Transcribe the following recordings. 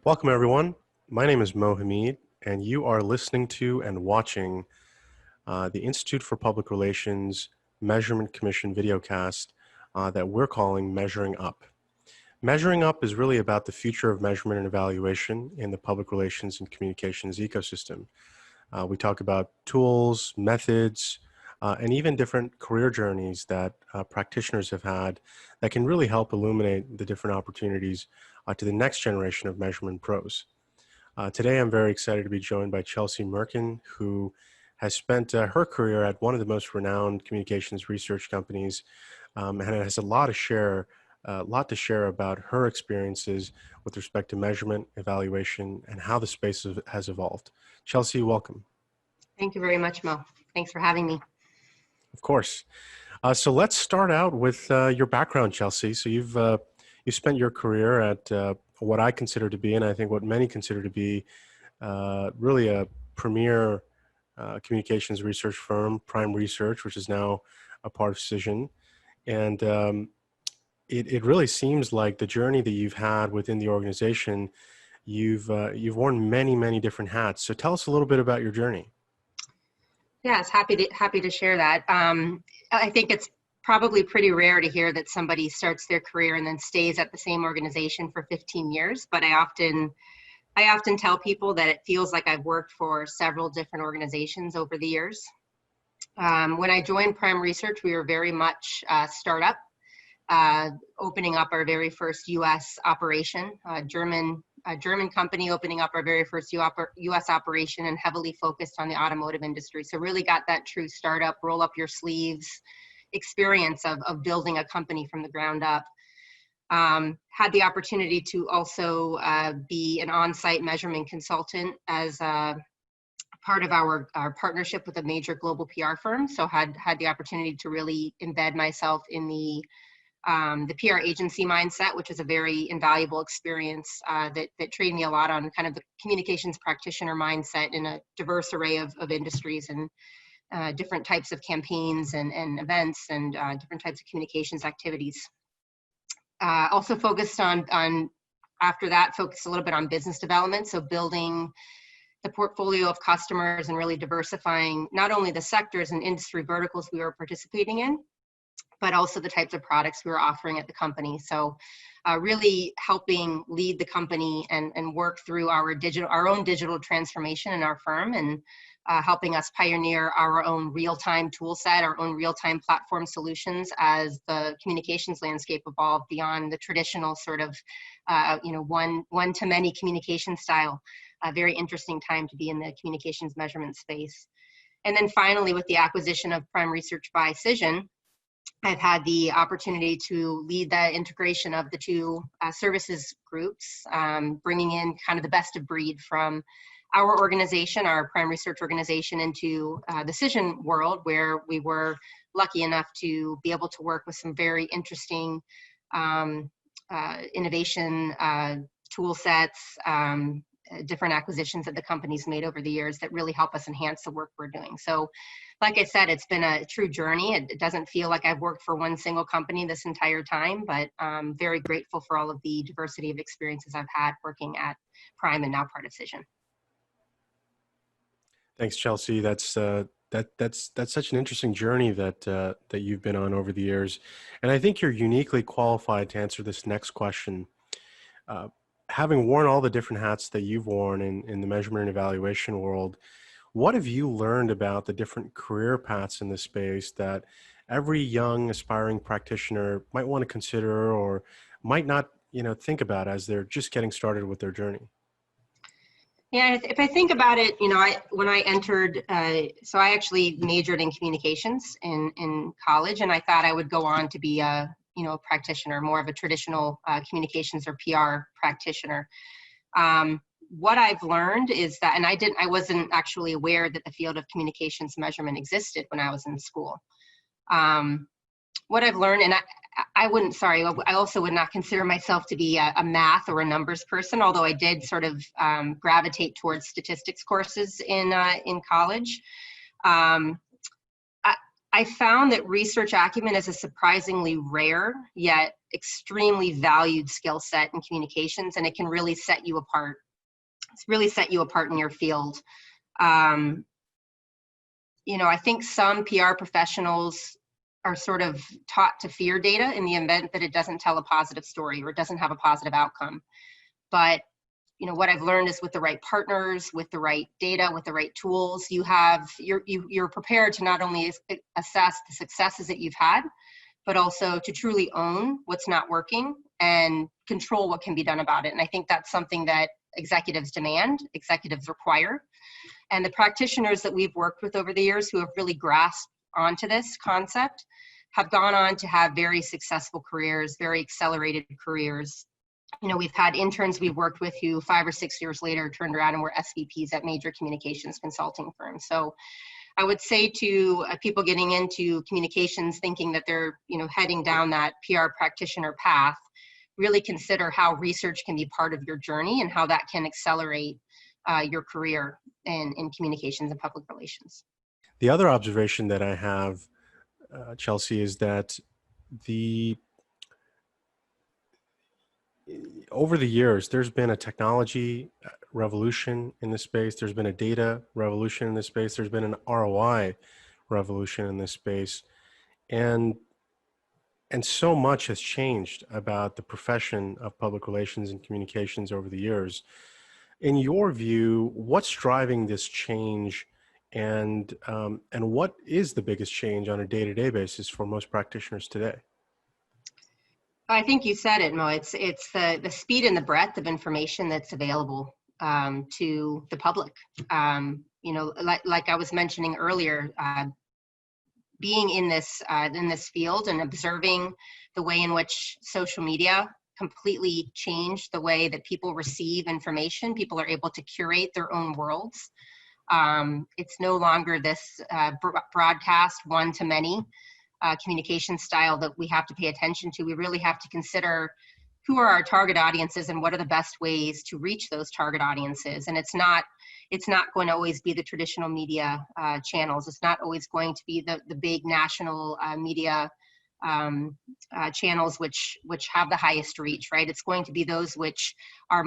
Welcome, everyone. My name is Hamid, and you are listening to and watching the Institute for Public Relations Measurement Commission videocast that we're calling Measuring Up. Measuring Up is really about the future of measurement and evaluation in the public relations and communications ecosystem. We talk about tools, methods, and even different career journeys that practitioners have had that can really help illuminate the different opportunities to the next generation of measurement pros. Today, I'm very excited to be joined by Chelsea Mirkin, who has spent her career at one of the most renowned communications research companies, and has a lot to share about her experiences with respect to measurement, evaluation, and how the space has evolved. Chelsea, welcome. Thank you very much, Mo. Thanks for having me. Of course. So let's start out with your background, Chelsea. So you've spent your career at what I consider to be, and I think what many consider to be, really a premier communications research firm, Prime Research, which is now a part of Cision. And it really seems like the journey that you've had within the organization, you've worn many different hats. So tell us a little bit about your journey. Yes, happy to share that. I think it's probably pretty rare to hear that somebody starts their career and then stays at the same organization for 15 years. But I often tell people that it feels like I've worked for several different organizations over the years. When I joined Prime Research, we were very much a startup, opening up our very first U.S. operation, a German company opening up our very first U.S. operation, and heavily focused on the automotive industry. So really got that true startup, roll up your sleeves experience of building a company from the ground up. Had the opportunity to also be an on-site measurement consultant as part of our partnership with a major global PR firm. So had the opportunity to really embed myself in the PR agency mindset, which is a very invaluable experience that trained me a lot on kind of the communications practitioner mindset in a diverse array of industries and different types of campaigns and events and different types of communications activities. Also focused on after that, focused a little bit on business development. So building the portfolio of customers and really diversifying not only the sectors and industry verticals we were participating in, but also the types of products we were offering at the company. So really helping lead the company and work through our own digital transformation in our firm, and helping us pioneer our own real-time tool set, our own real-time platform solutions as the communications landscape evolved beyond the traditional sort of one-to-many communication style. A very interesting time to be in the communications measurement space. And then finally, with the acquisition of Prime Research by Cision, I've had the opportunity to lead the integration of the two services groups, bringing in kind of the best of breed from our organization, our Prime Research organization, into the Cision world, where we were lucky enough to be able to work with some very interesting innovation tool sets, different acquisitions that the company's made over the years that really help us enhance the work we're doing. So like I said, it's been a true journey. It doesn't feel like I've worked for one single company this entire time, but I'm very grateful for all of the diversity of experiences I've had working at Prime and now part of Cision. Thanks, Chelsea. That's such an interesting journey that you've been on over the years, and I think you're uniquely qualified to answer this next question. Having worn all the different hats that you've worn in the measurement and evaluation world, what have you learned about the different career paths in this space that every young aspiring practitioner might want to consider or might not, think about as they're just getting started with their journey? Yeah, if I think about it, when I entered, so I actually majored in communications in college, and I thought I would go on to be a practitioner, more of a traditional communications or PR practitioner. What I've learned is that, and I wasn't actually aware that the field of communications measurement existed when I was in school. What I've learned, and I also would not consider myself to be a math or a numbers person, although I did sort of gravitate towards statistics courses in college. I I found that research acumen is a surprisingly rare yet extremely valued skill set in communications, and it can really set you apart. It's really set you apart in your field. I think some PR professionals are sort of taught to fear data in the event that it doesn't tell a positive story or it doesn't have a positive outcome. But what I've learned is with the right partners, with the right data, with the right tools, you're prepared to not only assess the successes that you've had, but also to truly own what's not working and control what can be done about it. And I think that's something that executives demand, executives require. And the practitioners that we've worked with over the years who have really grasped onto this concept have gone on to have very successful careers, very accelerated careers. We've had interns we've worked with who 5 or 6 years later turned around and were SVPs at major communications consulting firms. So I would say to people getting into communications thinking that they're heading down that PR practitioner path, really consider how research can be part of your journey and how that can accelerate your career in communications and public relations. The other observation that I have, Chelsea, is that over the years, there's been a technology revolution in this space. There's been a data revolution in this space. There's been an ROI revolution in this space. And so much has changed about the profession of public relations and communications over the years. In your view, what's driving this change, and what is the biggest change on a day-to-day basis for most practitioners today? I think you said it, Mo. It's the speed and the breadth of information that's available to the public. Like I was mentioning earlier, being in this field and observing the way in which social media completely changed the way that people receive information. People are able to curate their own worlds. It's no longer this broadcast one-to-many communication style that we have to pay attention to. We really have to consider who are our target audiences and what are the best ways to reach those target audiences. And it's not going to always be the traditional media channels. It's not always going to be the big national media channels which have the highest reach, right? It's going to be those which are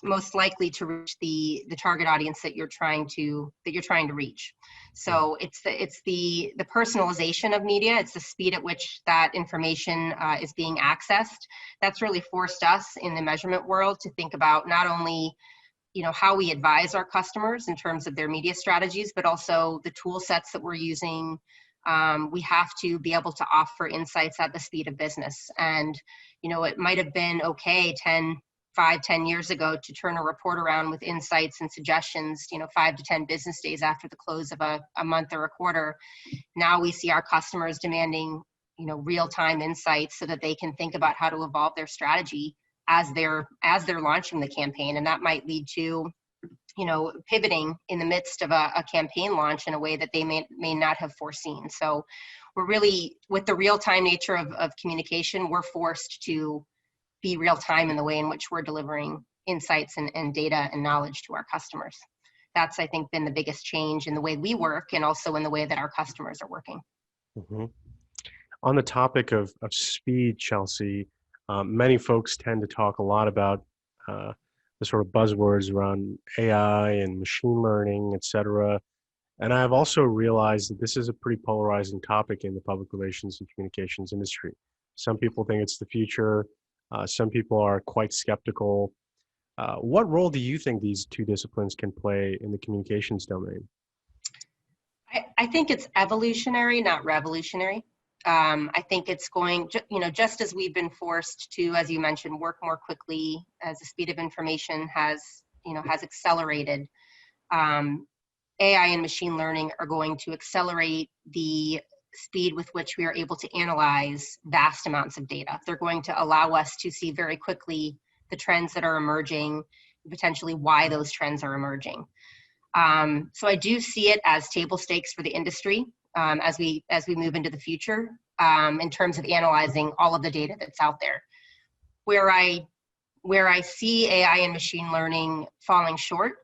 most likely to reach the target audience that you're trying to reach. So it's the personalization of media. It's the speed at which that information is being accessed. That's really forced us in the measurement world to think about not only how we advise our customers in terms of their media strategies, but also the tool sets that we're using. We have to be able to offer insights at the speed of business. And, it might have been okay 5-10 years ago to turn a report around with insights and suggestions, 5 to 10 business days after the close of a month or a quarter. Now we see our customers demanding, real-time insights so that they can think about how to evolve their strategy as they're launching the campaign. And that might lead to pivoting in the midst of a campaign launch in a way that they may not have foreseen. So we're really, with the real-time nature of communication, we're forced to be real-time in the way in which we're delivering insights and data and knowledge to our customers. That's, I think, been the biggest change in the way we work and also in the way that our customers are working. Mm-hmm. On the topic of speed, Chelsea, many folks tend to talk a lot about the sort of buzzwords around AI and machine learning, et cetera. And I've also realized that this is a pretty polarizing topic in the public relations and communications industry. Some people think it's the future. Some people are quite skeptical. What role do you think these two disciplines can play in the communications domain? I think it's evolutionary, not revolutionary. I think it's going, just as we've been forced to, as you mentioned, work more quickly as the speed of information has accelerated. AI and machine learning are going to accelerate the speed with which we are able to analyze vast amounts of data. They're going to allow us to see very quickly the trends that are emerging, potentially why those trends are emerging. So I do see it as table stakes for the industry as we move into the future in terms of analyzing all of the data that's out there. Where I see AI and machine learning falling short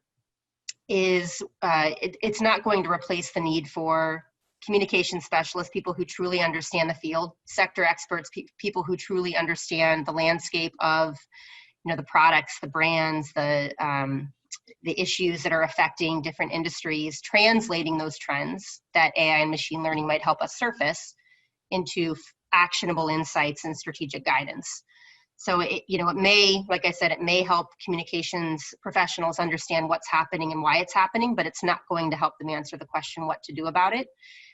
is it's not going to replace the need for communication specialists, people who truly understand the field, sector experts, people who truly understand the landscape of, the products, the brands, the issues that are affecting different industries, translating those trends that AI and machine learning might help us surface into actionable insights and strategic guidance. So it may, like I said, it may help communications professionals understand what's happening and why it's happening, but it's not going to help them answer the question what to do about it.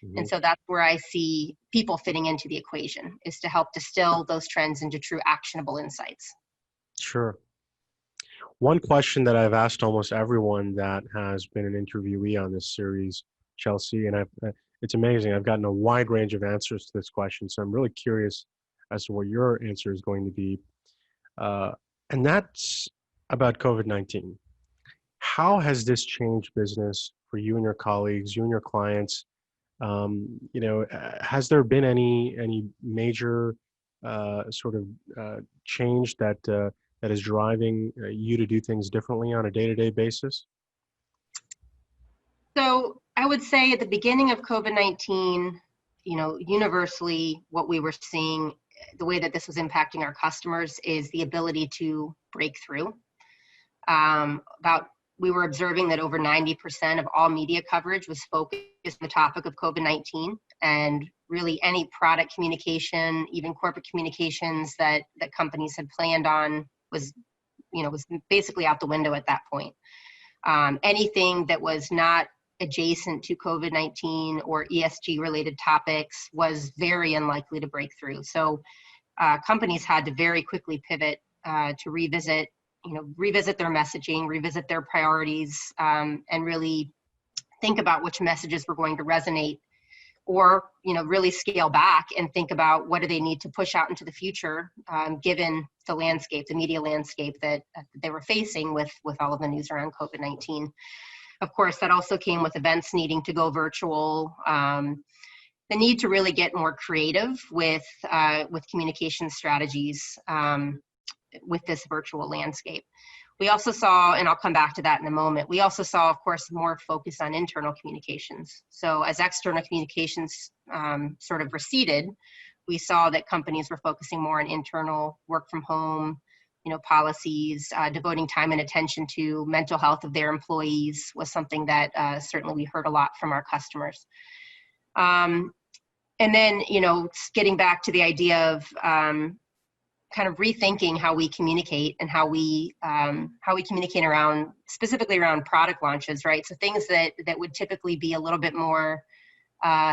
Mm-hmm. And so that's where I see people fitting into the equation, is to help distill those trends into true actionable insights. Sure. One question that I've asked almost everyone that has been an interviewee on this series, Chelsea, and it's amazing. I've gotten a wide range of answers to this question, so I'm really curious as to what your answer is going to be. And that's about COVID-19. How has this changed business for you and your colleagues, you and your clients? Has there been any major sort of change that is driving you to do things differently on a day-to-day basis? So I would say at the beginning of COVID-19, universally what we were seeing, the way that this was impacting our customers, is the ability to break through. We were observing that over 90% of all media coverage was focused on the topic of COVID-19, and really any product communication, even corporate communications that companies had planned on was basically out the window at that point. Anything that was not adjacent to COVID-19 or ESG related topics was very unlikely to break through. So companies had to very quickly pivot to revisit their messaging, revisit their priorities, and really think about which messages were going to resonate, or really scale back and think about what do they need to push out into the future, given the landscape, the media landscape that they were facing with all of the news around COVID-19. Of course, that also came with events needing to go virtual, the need to really get more creative with communication strategies with this virtual landscape. We also saw, and I'll come back to that in a moment, we also saw, of course, more focus on internal communications. So as external communications sort of receded, we saw that companies were focusing more on internal work from home, policies, devoting time and attention to mental health of their employees was something that certainly we heard a lot from our customers. And then, getting back to the idea of kind of rethinking how we communicate and how we communicate specifically around product launches, right? So things that would typically be a little bit more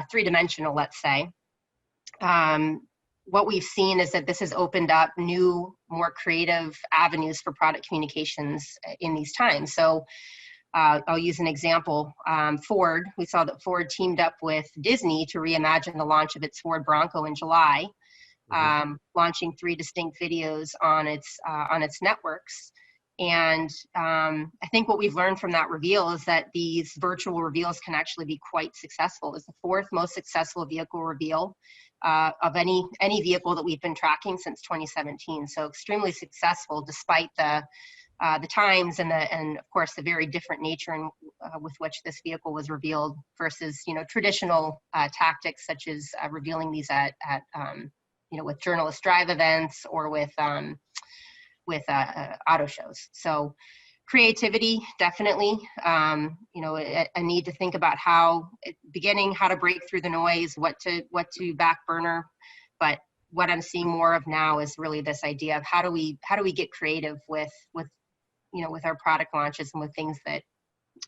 three-dimensional, let's say. What we've seen is that this has opened up new, more creative avenues for product communications in these times. So I'll use an example. Ford, we saw that Ford teamed up with Disney to reimagine the launch of its Ford Bronco in July, launching 3 distinct videos on its networks. And I think what we've learned from that reveal is that these virtual reveals can actually be quite successful. It's the 4th most successful vehicle reveal of any vehicle that we've been tracking since 2017. So extremely successful, despite the times and of course the very different nature with which this vehicle was revealed versus traditional tactics such as revealing these at with journalist drive events or with auto shows. So creativity, definitely, a need to think about how to break through the noise, what to back burner. But what I'm seeing more of now is really this idea of how do we get creative with our product launches and with things that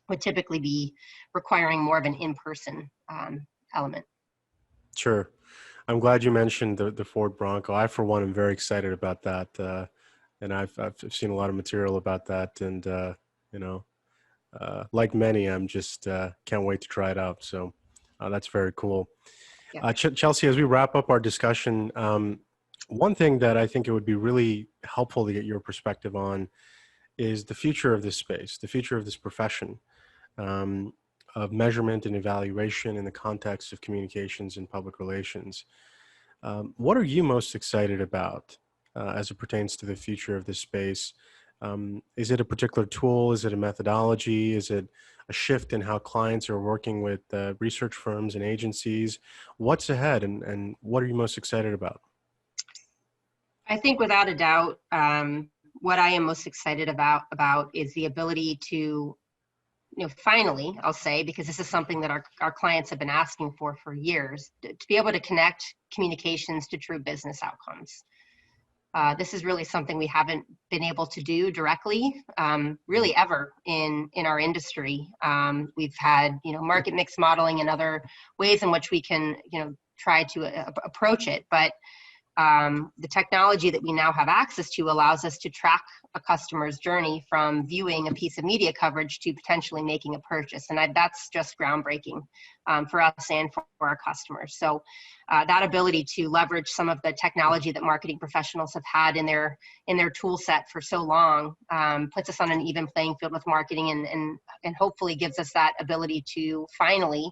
would typically be requiring more of an in-person element. Sure. I'm glad you mentioned the Ford Bronco. I, for one, am very excited about that. And I've seen a lot of material about that. And, like many, I'm just can't wait to try it out. So that's very cool. Yeah. Chelsea, as we wrap up our discussion, one thing that I think it would be really helpful to get your perspective on is the future of this space, the future of this profession, of measurement and evaluation in the context of communications and public relations. What are you most excited about as it pertains to the future of this space? Is it a particular tool? Is it a methodology? Is it a shift in how clients are working with research firms and agencies. What's ahead, and what are you most excited about? I think without a doubt, what I am most excited about is the ability to, finally, I'll say, because this is something that our clients have been asking for years, to be able to connect communications to true business outcomes. This is really something we haven't been able to do directly, really ever in our industry. We've had, market mix modeling and other ways in which we can, try to approach it, but the technology that we now have access to allows us to track a customer's journey from viewing a piece of media coverage to potentially making a purchase. And that's just groundbreaking for us and for our customers. So that ability to leverage some of the technology that marketing professionals have had in their tool set for so long puts us on an even playing field with marketing, and hopefully gives us that ability to finally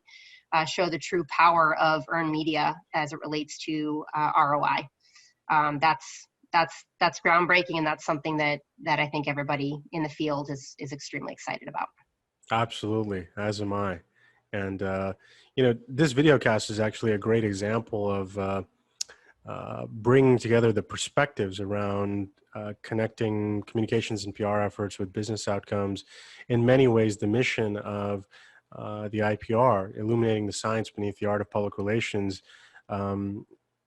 show the true power of earned media as it relates to ROI. That's groundbreaking, and that's something that I think everybody in the field is extremely excited about. Absolutely, as am I. And this video cast is actually a great example of bringing together the perspectives around connecting communications and PR efforts with business outcomes. In many ways, the mission of the IPR, illuminating the science beneath the art of public relations,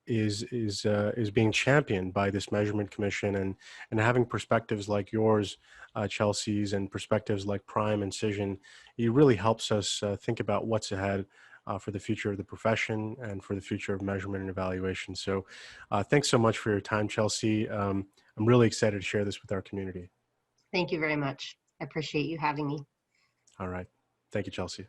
is being championed by this measurement commission, and having perspectives like yours, Chelsea's, and perspectives like Prime and Cision. It really helps us think about what's ahead for the future of the profession and for the future of measurement and evaluation. So thanks so much for your time, Chelsea. I'm really excited to share this with our community. Thank you very much. I appreciate you having me. All right. Thank you, Chelsea.